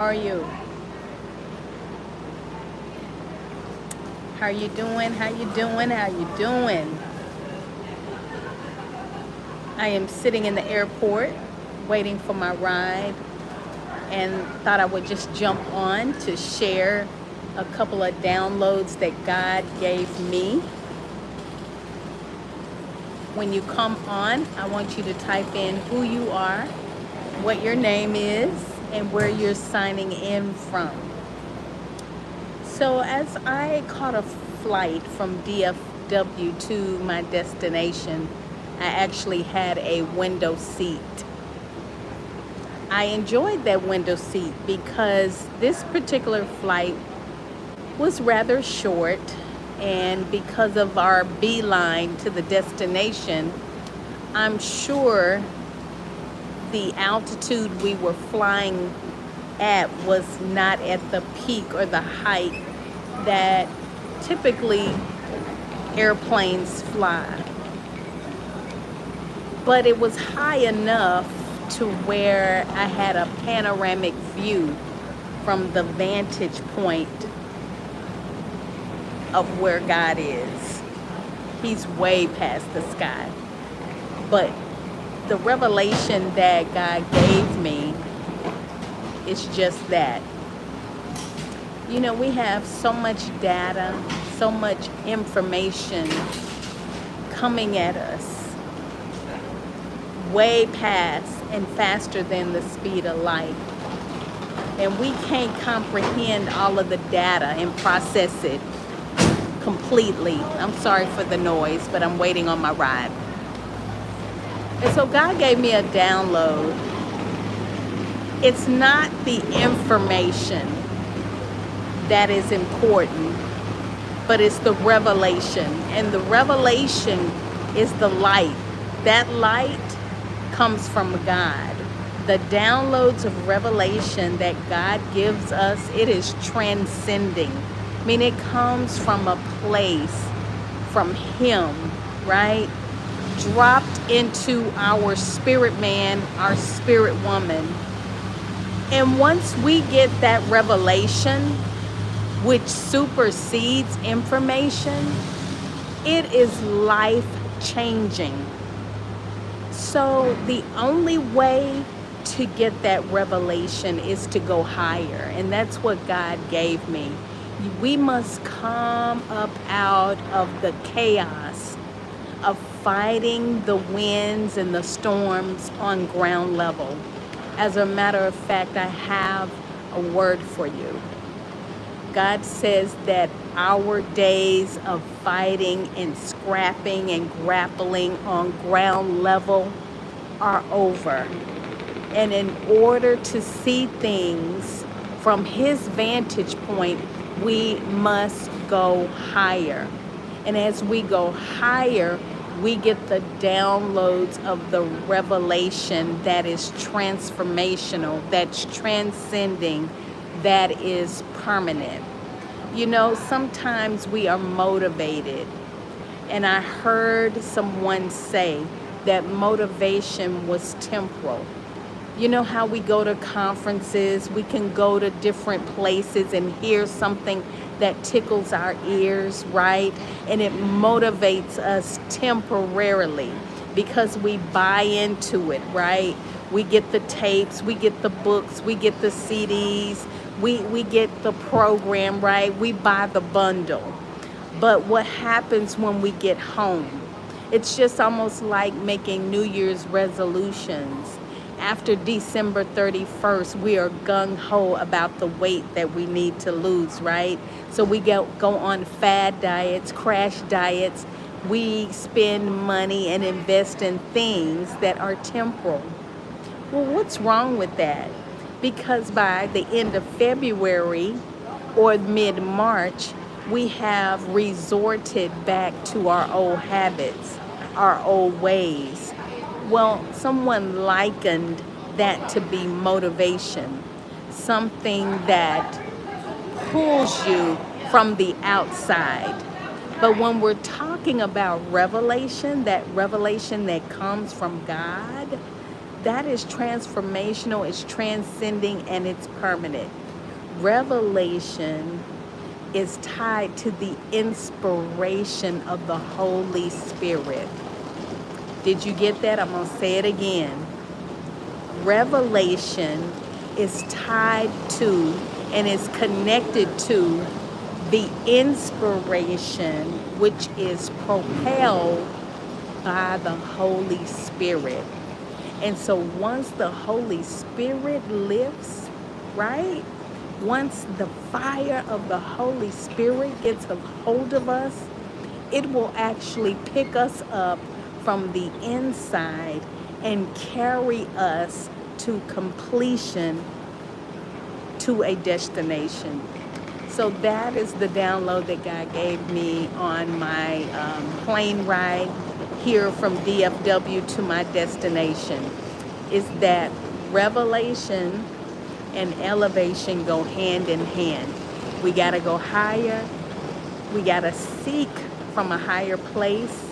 How are you? How you doing? How you doing? How you doing? I am sitting in the airport waiting for my ride and thought I would just jump on to share a couple of downloads that God gave me. When you come on, I want you to type in who you are, what your name is, and where you're signing in from. So as I caught a flight from DFW to my destination, I actually had a window seat. I enjoyed that window seat because this particular flight was rather short, and because of our beeline to the destination, I'm sure the altitude we were flying at was not at the peak or the height that typically airplanes fly. But it was high enough to where I had a panoramic view from the vantage point of where God is. He's way past the sky. But the revelation that God gave me is just that. You know, we have so much data, so much information coming at us way past and faster than the speed of light. And we can't comprehend all of the data and process it completely. I'm sorry for the noise, but I'm waiting on my ride. And so God gave me a download. It's not the information that is important, but it's the revelation. And the revelation is the light. That light comes from God. The downloads of revelation that God gives us, it is transcending. I mean, it comes from a place, from Him, right? Dropped into our spirit man, our spirit woman. And once we get that revelation, which supersedes information, it is life changing. So the only way to get that revelation is to go higher. And that's what God gave me. We must come up out of the chaos of fighting the winds and the storms on ground level. As a matter of fact, I have a word for you. God says that our days of fighting and scrapping and grappling on ground level are over. And in order to see things from His vantage point, we must go higher. And as we go higher, we get the downloads of the revelation that is transformational, that's transcending, that is permanent. You know, sometimes we are motivated. And I heard someone say that motivation was temporal. You know how we go to conferences, we can go to different places and hear something that tickles our ears, right? And it motivates us temporarily because we buy into it, right? We get the tapes, we get the books, we get the CDs, we get the program, right? We buy the bundle. But what happens when we get home? It's just almost like making New Year's resolutions. After December 31st, we are gung-ho about the weight that we need to lose, right? So we go on fad diets, crash diets. We spend money and invest in things that are temporal. Well, what's wrong with that? Because by the end of February or mid-March, we have resorted back to our old habits, our old ways. Well, someone likened that to be motivation, something that pulls you from the outside. But when we're talking about revelation that comes from God, That is transformational, it's transcending, and it's permanent. Revelation is tied to the inspiration of the Holy Spirit. Did you get that? I'm going to say it again. Revelation is tied to and is connected to the inspiration, which is propelled by the Holy Spirit. And so once the Holy Spirit lifts, right? Once the fire of the Holy Spirit gets a hold of us, it will actually pick us up from the inside and carry us to completion, to a destination. So that is the download that God gave me on my plane ride here from DFW to my destination, is that revelation and elevation go hand in hand. We got to go higher. We got to seek from a higher place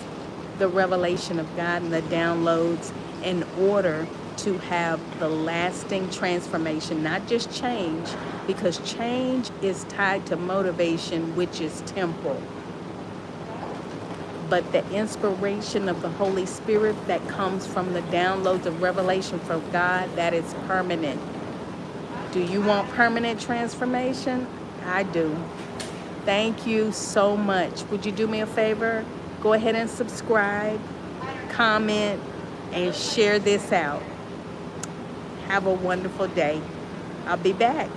the revelation of God and the downloads in order to have the lasting transformation, not just change, because change is tied to motivation, which is temporal. But the inspiration of the Holy Spirit that comes from the downloads of revelation from God, that is permanent. Do you want permanent transformation? I do. Thank you so much. Would you do me a favor? Go ahead and subscribe, comment, and share this out. Have a wonderful day. I'll be back.